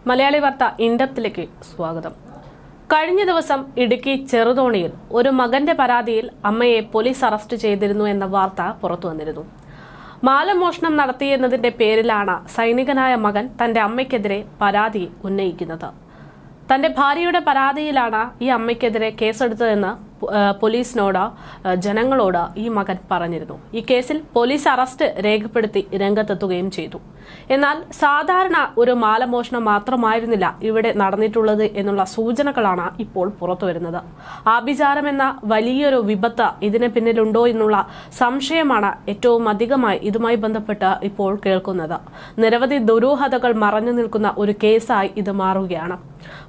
മലയാളി വാർത്ത ഇൻഡെപ്തിലേക്ക് സ്വാഗതം. കഴിഞ്ഞ ദിവസം ഇടുക്കി ചെറുതോണിയിൽ ഒരു മകന്റെ പരാതിയിൽ അമ്മയെ പോലീസ് അറസ്റ്റ് ചെയ്തിരുന്നു എന്ന വാർത്ത പുറത്തുവന്നിരുന്നു. മാലമോഷണം നടത്തിയെന്നതിന്റെ പേരിലാണ് സൈനികനായ മകൻ തന്റെ അമ്മയ്ക്കെതിരെ പരാതി ഉന്നയിക്കുന്നത്. തന്റെ ഭാര്യയുടെ പരാതിയിലാണ് ഈ അമ്മയ്ക്കെതിരെ കേസെടുത്തതെന്ന് പോലീസിനോട് ജനങ്ങളോട് ഈ മകൻ പറഞ്ഞിരുന്നു. ഈ കേസിൽ പോലീസ് അറസ്റ്റ് രേഖപ്പെടുത്തി രംഗത്തെത്തുകയും ചെയ്തു. എന്നാൽ സാധാരണ ഒരു മാലമോഷണം മാത്രമായിരുന്നില്ല ഇവിടെ നടന്നിട്ടുള്ളത് എന്നുള്ള സൂചനകളാണ് ഇപ്പോൾ പുറത്തുവരുന്നത്. ആഭിചാരം എന്ന വലിയൊരു വിപത്ത് ഇതിന് പിന്നിലുണ്ടോ എന്നുള്ള സംശയമാണ് ഏറ്റവും അധികമായി ഇതുമായി ബന്ധപ്പെട്ട് ഇപ്പോൾ കേൾക്കുന്നത്. നിരവധി ദുരൂഹതകൾ മറഞ്ഞു നിൽക്കുന്ന ഒരു കേസായി ഇത് മാറുകയാണ്.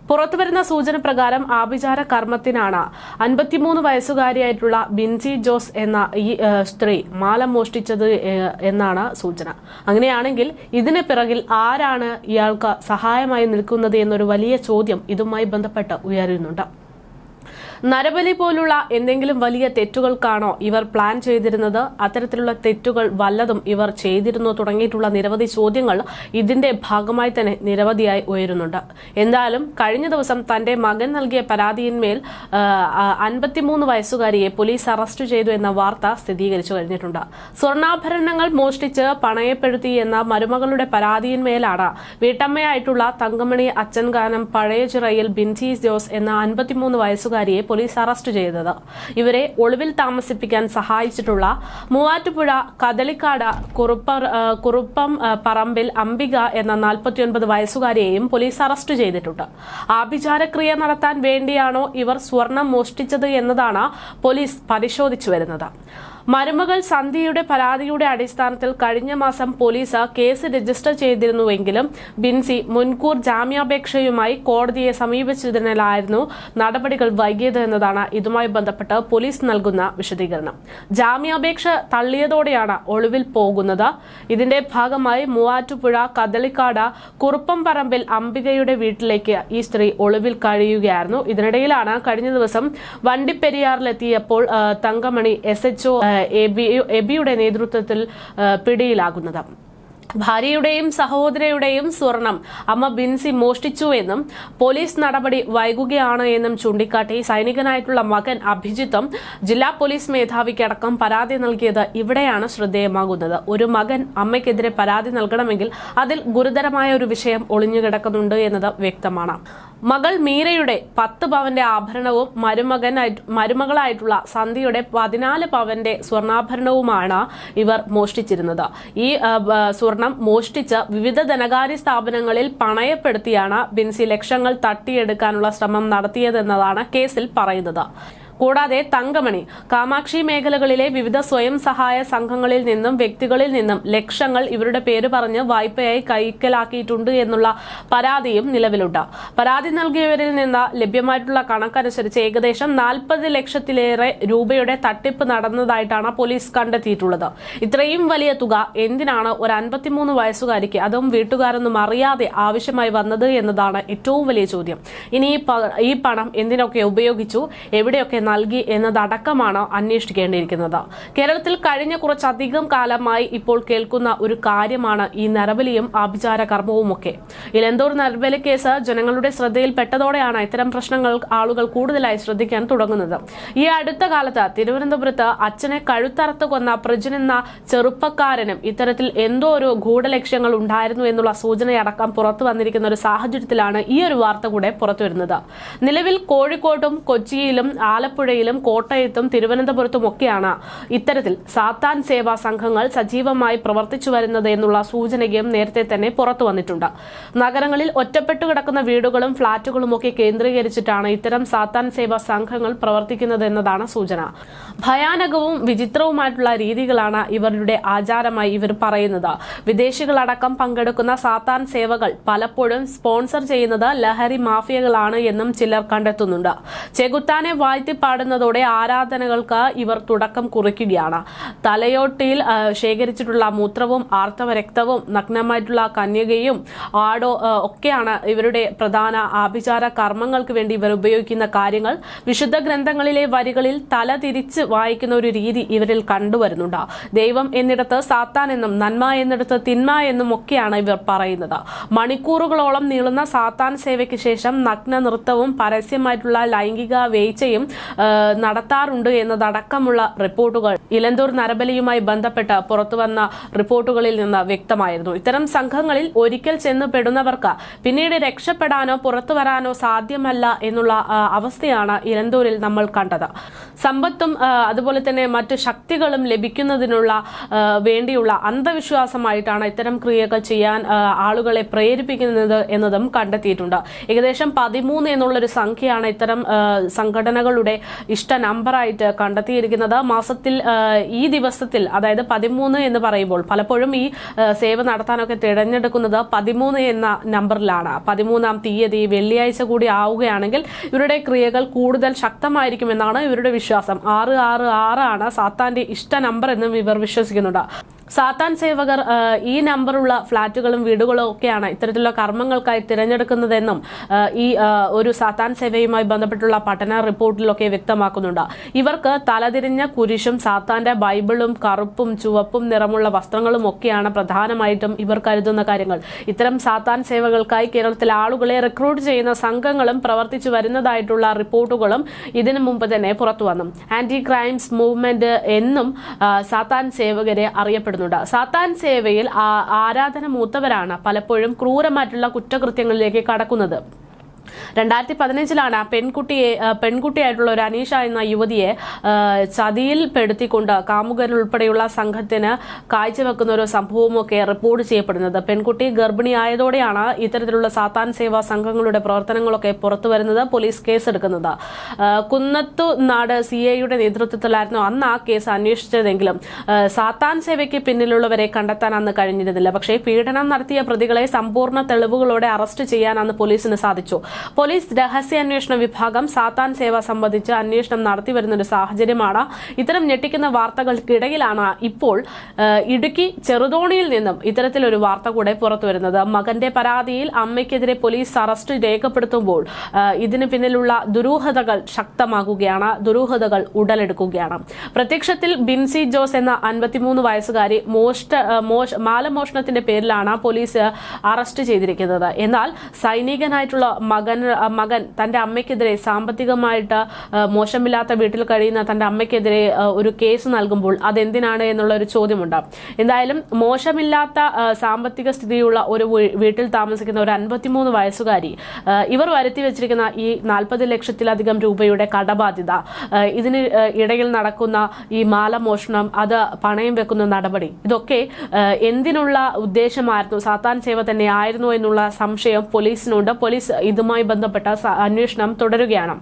പുറത്തുവരുന്ന സൂചന പ്രകാരം ആഭിചാര കർമ്മത്തിനാണ് 53 വയസ്സുകാരിയായിട്ടുള്ള ബിൻസി ജോസ് എന്ന ഈ സ്ത്രീ മാല മോഷ്ടിച്ചത് എന്നാണ് സൂചന. അങ്ങനെയാണെങ്കിൽ ഇതിന് പിറകിൽ ആരാണ് ഇയാൾക്ക് സഹായമായി നിൽക്കുന്നത് എന്നൊരു വലിയ ചോദ്യം ഇതുമായി ബന്ധപ്പെട്ട് ഉയരുന്നുണ്ട്. നരബലി പോലുള്ള എന്തെങ്കിലും വലിയ തെറ്റുകൾക്കാണോ ഇവർ പ്ലാൻ ചെയ്തിരുന്നത്? അത്തരത്തിലുള്ള തെറ്റുകൾ വല്ലതും ഇവർ ചെയ്തിരുന്നോ? തുടങ്ങിയിട്ടുള്ള നിരവധി ചോദ്യങ്ങൾ ഇതിന്റെ ഭാഗമായി തന്നെ നിരവധിയായി ഉയരുന്നുണ്ട്. എന്തായാലും കഴിഞ്ഞ ദിവസം തന്റെ മകൻ നൽകിയ പരാതിയിന്മേൽ 53 വയസ്സുകാരിയെ പോലീസ് അറസ്റ്റ് ചെയ്തു എന്ന വാർത്ത സ്ഥിരീകരിച്ചു കഴിഞ്ഞിട്ടുണ്ട്. സ്വർണ്ണാഭരണങ്ങൾ മോഷ്ടിച്ച് പണയപ്പെടുത്തി എന്ന മരുമകളുടെ പരാതിയിന്മേലാണ് വീട്ടമ്മയായിട്ടുള്ള തങ്കമണി അച്ചൻകാനം പഴയചിറയിൽ ബിൻസി ജോസ് എന്ന 53 വയസ്സുകാരിയെ പോലീസ് അറസ്റ്റ് ചെയ്തത്. ഇവരെ ഒളിവിൽ താമസിപ്പിക്കാൻ സഹായിച്ചിട്ടുള്ള മൂവാറ്റുപുഴ കദളിക്കാട് കുറുപ്പം പറമ്പിൽ അംബിക എന്ന 49 വയസ്സുകാരിയെയും പോലീസ് അറസ്റ്റ് ചെയ്തിട്ടുണ്ട്. ആഭിചാരക്രിയ നടത്താൻ വേണ്ടിയാണോ ഇവർ സ്വർണം മോഷ്ടിച്ചത് എന്നതാണ് പോലീസ് പരിശോധിച്ചു വരുന്നത്. മരുമകൾ സന്ധ്യയുടെ പരാതിയുടെ അടിസ്ഥാനത്തിൽ കഴിഞ്ഞ മാസം പോലീസ് കേസ് രജിസ്റ്റർ ചെയ്തിരുന്നുവെങ്കിലും ബിൻസി മുൻകൂർ ജാമ്യാപേക്ഷയുമായി കോടതിയെ സമീപിച്ചതിനാലായിരുന്നു നടപടികൾ വൈകിയത് എന്നതാണ് ഇതുമായി ബന്ധപ്പെട്ട് പോലീസ് നൽകുന്ന വിശദീകരണം. ജാമ്യാപേക്ഷ തള്ളിയതോടെയാണ് ഒളിവിൽ പോകുന്നത്. ഇതിന്റെ ഭാഗമായി മൂവാറ്റുപുഴ കദളിക്കാട് കുറുപ്പം പറമ്പിൽ അംബികയുടെ വീട്ടിലേക്ക് ഈ സ്ത്രീ ഒളിവിൽ കഴിയുകയായിരുന്നു. ഇതിനിടയിലാണ് കഴിഞ്ഞ ദിവസം വണ്ടിപ്പെരിയാറിലെത്തിയപ്പോൾ തങ്കമണി SHO എബിയുടെ നേതൃത്വത്തിൽ പിടിയിലാകുന്നത്. ഭാര്യയുടെയും സഹോദരയുടെയും സ്വർണം അമ്മ ബിൻസി മോഷ്ടിച്ചുവെന്നും പോലീസ് നടപടി വൈകുകയാണ് എന്നും ചൂണ്ടിക്കാട്ടി സൈനികനായിട്ടുള്ള മകൻ അഭിജിത്തും ജില്ലാ പോലീസ് മേധാവിക്കടക്കം പരാതി നൽകിയത് ഇവിടെയാണ് ശ്രദ്ധേയമാകുന്നത്. ഒരു മകൻ അമ്മയ്ക്കെതിരെ പരാതി നൽകണമെങ്കിൽ അതിൽ ഗുരുതരമായ ഒരു വിഷയം ഒളിഞ്ഞുകിടക്കുന്നുണ്ട് എന്നത് വ്യക്തമാണ്. മകൾ മീരയുടെ 10 പവന്റെ ആഭരണവും മരുമകളായിട്ടുള്ള സന്ധ്യയുടെ 14 പവന്റെ സ്വർണ്ണാഭരണവുമാണ് ഇവർ മോഷ്ടിച്ചിരുന്നത്. ഈ സ്വർണം മോഷ്ടിച്ച് വിവിധ ധനകാര്യ സ്ഥാപനങ്ങളിൽ പണയപ്പെടുത്തിയാണ് ബിൻസി ലക്ഷങ്ങൾ തട്ടിയെടുക്കാനുള്ള ശ്രമം നടത്തിയതെന്നതാണ് കേസിൽ പറയുന്നത്. കൂടാതെ തങ്കമണി കാമാക്ഷി മേഖലകളിലെ വിവിധ സ്വയം സഹായ സംഘങ്ങളിൽ നിന്നും വ്യക്തികളിൽ നിന്നും ലക്ഷങ്ങൾ ഇവരുടെ പേര് പറഞ്ഞ് വായ്പയായി കൈക്കലാക്കിയിട്ടുണ്ട് എന്നുള്ള പരാതിയും നിലവിലുണ്ട്. പരാതി നൽകിയവരിൽ നിന്ന് ലഭ്യമായിട്ടുള്ള കണക്കനുസരിച്ച് ഏകദേശം 40 ലക്ഷത്തിലേറെ രൂപയുടെ തട്ടിപ്പ് നടന്നതായിട്ടാണ് പോലീസ് കണ്ടെത്തിയിട്ടുള്ളത്. ഇത്രയും വലിയ തുക എന്തിനാണ് ഒരു 53 വയസ്സുകാരിക്ക്, അതും വീട്ടുകാരൊന്നും അറിയാതെ ആവശ്യമായി വന്നത് എന്നതാണ് ഏറ്റവും വലിയ ചോദ്യം. ഇനി ഈ പണം എന്തിനൊക്കെ ഉപയോഗിച്ചു, എവിടെയൊക്കെ നൽകി എന്നതടക്കമാണ് അന്വേഷിക്കേണ്ടിയിരിക്കുന്നത്. കേരളത്തിൽ കഴിഞ്ഞ കുറച്ചധികം കാലമായി ഇപ്പോൾ കേൾക്കുന്ന ഒരു കാര്യമാണ് ഈ നരബലിയും ആഭിചാര കർമ്മവുമൊക്കെ. ഇലന്തൂർ നരബലി കേസ് ജനങ്ങളുടെ ശ്രദ്ധയിൽപ്പെട്ടതോടെയാണ് ഇത്തരം പ്രശ്നങ്ങൾ ആളുകൾ കൂടുതലായി ശ്രദ്ധിക്കാൻ തുടങ്ങുന്നത്. ഈ അടുത്ത കാലത്ത് തിരുവനന്തപുരത്ത് അച്ഛനെ കഴുത്തറുത്ത് കൊന്ന പ്രജിൻ എന്ന ചെറുപ്പക്കാരനും ഇത്തരത്തിൽ എന്തോ ഒരു ഗൂഢലക്ഷ്യങ്ങൾ ഉണ്ടായിരുന്നു എന്നുള്ള സൂചനയടക്കം പുറത്തു വന്നിരിക്കുന്ന ഒരു സാഹചര്യത്തിലാണ് ഈ ഒരു വാർത്ത കൂടെ പുറത്തുവരുന്നത്. നിലവിൽ കോഴിക്കോട്ടും കൊച്ചിയിലും ആലപ്പുഴയിലും കോട്ടയത്തും തിരുവനന്തപുരത്തുമൊക്കെയാണ് ഇത്തരത്തിൽ സാത്താൻ സേവാ സംഘങ്ങൾ സജീവമായി പ്രവർത്തിച്ചു വരുന്നത് എന്നുള്ള സൂചനയും നേരത്തെ തന്നെ പുറത്തു വന്നിട്ടുണ്ട്. നഗരങ്ങളിൽ ഒറ്റപ്പെട്ടു കിടക്കുന്ന വീടുകളും ഫ്ളാറ്റുകളുമൊക്കെ കേന്ദ്രീകരിച്ചിട്ടാണ് ഇത്തരം സാത്താൻ സേവാ സംഘങ്ങൾ പ്രവർത്തിക്കുന്നത് എന്നതാണ് സൂചന. ഭയാനകവും വിചിത്രവുമായിട്ടുള്ള രീതികളാണ് ഇവരുടെ ആചാരമായി ഇവർ പറയുന്നത്. വിദേശികളടക്കം പങ്കെടുക്കുന്ന സാത്താൻ സേവകൾ പലപ്പോഴും സ്പോൺസർ ചെയ്യുന്നത് ലഹരി മാഫിയകളാണ് എന്നും ചിലർ കണ്ടെത്തുന്നുണ്ട്. ചെകുത്താനെ വാഴ്ത്തി പാടുന്നതോടെ ആരാധനകൾക്ക് ഇവർ തുടക്കം കുറിക്കുകയാണ്. തലയോട്ടിയിൽ ശേഖരിച്ചിട്ടുള്ള മൂത്രവും ആർത്തവ രക്തവും നഗ്നമായിട്ടുള്ള കന്യകയും ആടോ ഒക്കെയാണ് ഇവരുടെ പ്രധാന ആഭിചാര കർമ്മങ്ങൾക്ക് വേണ്ടി ഇവർ ഉപയോഗിക്കുന്ന കാര്യങ്ങൾ. വിശുദ്ധ ഗ്രന്ഥങ്ങളിലെ വരികളിൽ തല തിരിച്ച് വായിക്കുന്ന ഒരു രീതി ഇവരിൽ കണ്ടുവരുന്നുണ്ട്. ദൈവം എന്നിടത്ത് സാത്താൻ എന്നും നന്മ എന്നിടത്ത് തിന്മ എന്നും ഒക്കെയാണ് ഇവർ പറയുന്നത്. മണിക്കൂറുകളോളം നീളുന്ന സാത്താൻ സേവയ്ക്ക് ശേഷം നഗ്ന നൃത്തവും പരസ്യമായിട്ടുള്ള ലൈംഗിക വേഴ്ചയും നടത്താറുണ്ട് എന്നതടക്കമുള്ള റിപ്പോർട്ടുകൾ ഇലന്തൂർ നരബലിയുമായി ബന്ധപ്പെട്ട് പുറത്തുവന്ന റിപ്പോർട്ടുകളിൽ നിന്ന് വ്യക്തമായിരുന്നു. ഇത്തരം സംഘങ്ങളിൽ ഒരിക്കൽ ചെന്ന് പെടുന്നവർക്ക് പിന്നീട് രക്ഷപ്പെടാനോ പുറത്തു വരാനോ സാധ്യമല്ല എന്നുള്ള അവസ്ഥയാണ് ഇലന്തൂരിൽ നമ്മൾ കണ്ടത്. സമ്പത്തും അതുപോലെ തന്നെ മറ്റു ശക്തികളും ലഭിക്കുന്നതിനുള്ള വേണ്ടിയുള്ള അന്ധവിശ്വാസമായിട്ടാണ് ഇത്തരം ക്രിയകൾ ചെയ്യാൻ ആളുകളെ പ്രേരിപ്പിക്കുന്നത് എന്നതും കണ്ടെത്തിയിട്ടുണ്ട്. ഏകദേശം 13 എന്നുള്ളൊരു സംഖ്യയാണ് ഇത്തരം സംഘടനകളുടെ ഇഷ്ട നമ്പറായിട്ട് കണ്ടെത്തിയിരിക്കുന്നത്. മാസത്തിൽ ഈ ദിവസത്തിൽ അതായത് 13 എന്ന് പറയുമ്പോൾ പലപ്പോഴും ഈ സേവ നടത്താനൊക്കെ തിരഞ്ഞെടുക്കുന്നത് 13 എന്ന നമ്പറിലാണ്. 13-ാം തീയതി വെള്ളിയാഴ്ച കൂടി ആവുകയാണെങ്കിൽ ഇവരുടെ ക്രിയകൾ കൂടുതൽ ശക്തമായിരിക്കുമെന്നാണ് ഇവരുടെ വിശ്വാസം. 666 ആണ് സാത്താന്റെ ഇഷ്ട നമ്പർ എന്നും ഇവർ വിശ്വസിക്കുന്നുണ്ട്. സാത്താൻ സേവകർ ഈ നമ്പറുള്ള ഫ്ളാറ്റുകളും വീടുകളും ഒക്കെയാണ് ഇത്തരത്തിലുള്ള കർമ്മങ്ങൾക്കായി തിരഞ്ഞെടുക്കുന്നതെന്നും ഈ ഒരു സാത്താൻ സേവയുമായി ബന്ധപ്പെട്ടുള്ള പഠന റിപ്പോർട്ടിലൊക്കെ വ്യക്തമാക്കുന്നുണ്ട്. ഇവർക്ക് തലതിരിഞ്ഞ കുരിശും സാത്താന്റെ ബൈബിളും കറുപ്പും ചുവപ്പും നിറമുള്ള വസ്ത്രങ്ങളും ഒക്കെയാണ് പ്രധാനമായിട്ടും ഇവർ കരുതുന്ന കാര്യങ്ങൾ. ഇത്തരം സാത്താൻ സേവകൾക്കായി കേരളത്തിൽ ആളുകളെ റിക്രൂട്ട് ചെയ്യുന്ന സംഘങ്ങളും പ്രവർത്തിച്ചു വരുന്നതായിട്ടുള്ള റിപ്പോർട്ടുകളും ഇതിനു മുമ്പ് തന്നെ പുറത്തു വന്നു. ആന്റി ക്രൈംസ് മൂവ്മെന്റ് എന്നും സാത്താൻ സേവകരെ അറിയപ്പെടുന്നു. സാത്താൻ സേവയിൽ ആരാധന മൂത്തവരാണ് പലപ്പോഴും ക്രൂരമായിട്ടുള്ള കുറ്റകൃത്യങ്ങളിലേക്ക് കടക്കുന്നത്. 2015 പെൺകുട്ടിയായിട്ടുള്ള ഒരു അനീഷ എന്ന യുവതിയെ ചതിയിൽ പെടുത്തിക്കൊണ്ട് കാമുകരുൾപ്പെടെയുള്ള സംഘത്തിന് കാഴ്ചവെക്കുന്ന ഒരു സംഭവമൊക്കെ റിപ്പോർട്ട് ചെയ്യപ്പെടുന്നത്. പെൺകുട്ടി ഗർഭിണിയായതോടെയാണ് ഇത്തരത്തിലുള്ള സാത്താൻ സേവാ സംഘങ്ങളുടെ പ്രവർത്തനങ്ങളൊക്കെ പുറത്തു വരുന്നത്. പോലീസ് കേസെടുക്കുന്നത്. കുന്നത്തുനാട് CIയുടെ നേതൃത്വത്തിലായിരുന്നു അന്ന് ആ കേസ് അന്വേഷിച്ചതെങ്കിലും സാത്താൻ സേവയ്ക്ക് പിന്നിലുള്ളവരെ കണ്ടെത്താൻ അന്ന് കഴിഞ്ഞിരുന്നില്ല. പക്ഷേ പീഡനം നടത്തിയ പ്രതികളെ സമ്പൂർണ്ണ തെളിവുകളോടെ അറസ്റ്റ് ചെയ്യാൻ അന്ന് പോലീസിന് സാധിച്ചു. പോലീസ് രഹസ്യാന്വേഷണ വിഭാഗം സാത്താൻ സേവ സംബന്ധിച്ച് അന്വേഷണം നടത്തിവരുന്ന ഒരു സാഹചര്യമാണ്. ഇത്തരം ഞെട്ടിക്കുന്ന വാർത്തകൾക്കിടയിലാണ് ഇപ്പോൾ ഇടുക്കി ചെറുതോണിയിൽ നിന്നും ഇത്തരത്തിലൊരു വാർത്ത കൂടെ പുറത്തുവരുന്നത്. മകന്റെ പരാതിയിൽ അമ്മയ്ക്കെതിരെ പോലീസ് അറസ്റ്റ് രേഖപ്പെടുത്തുമ്പോൾ ഇതിന് പിന്നിലുള്ള ദുരൂഹതകൾ ശക്തമാകുകയാണ്, ദുരൂഹതകൾ ഉടലെടുക്കുകയാണ്. പ്രത്യക്ഷത്തിൽ ബിൻസി ജോസ് എന്ന 53 വയസ്സുകാരി മാലമോഷണത്തിന്റെ പേരിലാണ് പോലീസ് അറസ്റ്റ് ചെയ്തിരിക്കുന്നത്. എന്നാൽ സൈനികനായിട്ടുള്ള മകൻ തന്റെ അമ്മയ്ക്കെതിരെ സാമ്പത്തികമായിട്ട് മോശമില്ലാത്ത വീട്ടിൽ കഴിയുന്ന തന്റെ അമ്മയ്ക്കെതിരെ ഒരു കേസ് നൽകുമ്പോൾ അതെന്തിനാണ് എന്നുള്ള ഒരു ചോദ്യമുണ്ട്. എന്തായാലും മോശമില്ലാത്ത സാമ്പത്തിക സ്ഥിതിയുള്ള ഒരു വീട്ടിൽ താമസിക്കുന്ന ഒരു 53 വയസ്സുകാരി ഇവർ വരുത്തി വെച്ചിരിക്കുന്ന ഈ 40 ലക്ഷത്തിലധികം രൂപയുടെ കടബാധ്യത, ഇതിന് ഇടയിൽ നടക്കുന്ന ഈ മാലമോഷണം, അത് പണയം വെക്കുന്ന നടപടി, ഇതൊക്കെ എന്തിനുള്ള ഉദ്ദേശമായിരുന്നു, സാത്താൻ സേവ തന്നെ ആയിരുന്നു എന്നുള്ള സംശയം പോലീസിനുണ്ട്. പോലീസ് ഇതുമായി ബന്ധപ്പെട്ട അന്വേഷണം തുടരുകയാണ്.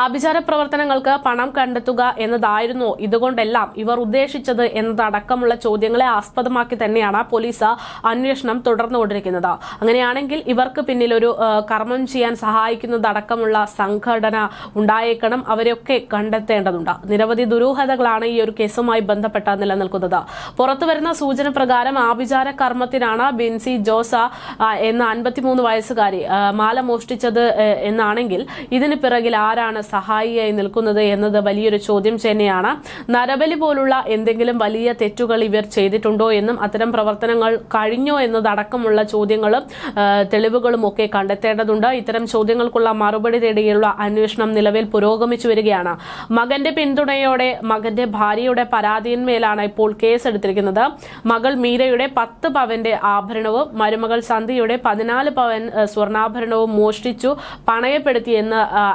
ആഭിചാര പ്രവർത്തനങ്ങൾക്ക് പണം കണ്ടെത്തുക എന്നതായിരുന്നു ഇതുകൊണ്ടെല്ലാം ഇവർ ഉദ്ദേശിച്ചത് എന്നതടക്കമുള്ള ചോദ്യങ്ങളെ ആസ്പദമാക്കി തന്നെയാണ് പോലീസ് അന്വേഷണം തുടർന്നുകൊണ്ടിരിക്കുന്നത്. അങ്ങനെയാണെങ്കിൽ ഇവർക്ക് പിന്നിൽ ഒരു കർമ്മം ചെയ്യാൻ സഹായിക്കുന്നതടക്കമുള്ള സംഘടന ഉണ്ടായേക്കണം. അവരെയൊക്കെ കണ്ടെത്തേണ്ടതുണ്ട്. നിരവധി ദുരൂഹതകളാണ് ഈ ഒരു കേസുമായി ബന്ധപ്പെട്ട് നിലനിൽക്കുന്നത്. പുറത്തുവരുന്ന സൂചന പ്രകാരം ആഭിചാര കർമ്മത്തിനാണ് ബിൻസി ജോസ എന്ന 53 വയസ്സുകാരി മാല മോഷ്ടിച്ചത് എന്നാണെങ്കിൽ ഇതിന് പിറകിൽ ആരാണ് സഹായിയായി നിൽക്കുന്നത് എന്നത് വലിയൊരു ചോദ്യം തന്നെയാണ്. നരബലി പോലുള്ള എന്തെങ്കിലും വലിയ തെറ്റുകൾ ഇവർ ചെയ്തിട്ടുണ്ടോ എന്നും അത്തരം പ്രവർത്തനങ്ങൾ കഴിഞ്ഞോ എന്നതടക്കമുള്ള ചോദ്യങ്ങളും തെളിവുകളും ഒക്കെ കണ്ടെത്തേണ്ടതുണ്ട്. ഇത്തരം ചോദ്യങ്ങൾക്കുള്ള മറുപടി തേടിയുള്ള അന്വേഷണം നിലവിൽ പുരോഗമിച്ചു വരികയാണ്. മകന്റെ പിന്തുണയോടെ മകന്റെ ഭാര്യയുടെ പരാതിയിന്മേലാണ് ഇപ്പോൾ കേസെടുത്തിരിക്കുന്നത്. മകൾ മീരയുടെ 10 പവന്റെ ആഭരണവും മരുമകൾ സന്ധ്യയുടെ 14 പവൻ സ്വർണ്ണാഭരണവും മോഷ്ടിച്ചു പണയപ്പെടുത്തി എന്ന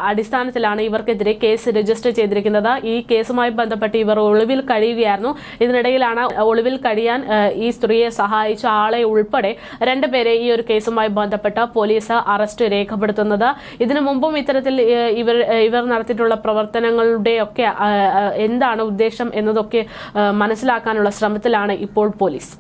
അടിസ്ഥാനത്തിലാണ് ഇവർക്കെതിരെ കേസ് രജിസ്റ്റർ ചെയ്തിരിക്കുന്നത്. ഈ കേസുമായി ബന്ധപ്പെട്ട് ഇവർ ഒളിവിൽ കഴിയുകയായിരുന്നു. ഇതിനിടയിലാണ് ഒളിവിൽ കഴിയാൻ ഈ സ്ത്രീയെ സഹായിച്ച ആളെ ഉൾപ്പെടെ 2 പേരെ ഈ ഒരു കേസുമായി ബന്ധപ്പെട്ട് പോലീസ് അറസ്റ്റ് രേഖപ്പെടുത്തുന്നത്. ഇതിനു മുമ്പും ഇത്തരത്തിൽ ഇവർ നടത്തിയിട്ടുള്ള പ്രവർത്തനങ്ങളുടെയൊക്കെ എന്താണ് ഉദ്ദേശം എന്നതൊക്കെ മനസ്സിലാക്കാനുള്ള ശ്രമത്തിലാണ് ഇപ്പോൾ പോലീസ്.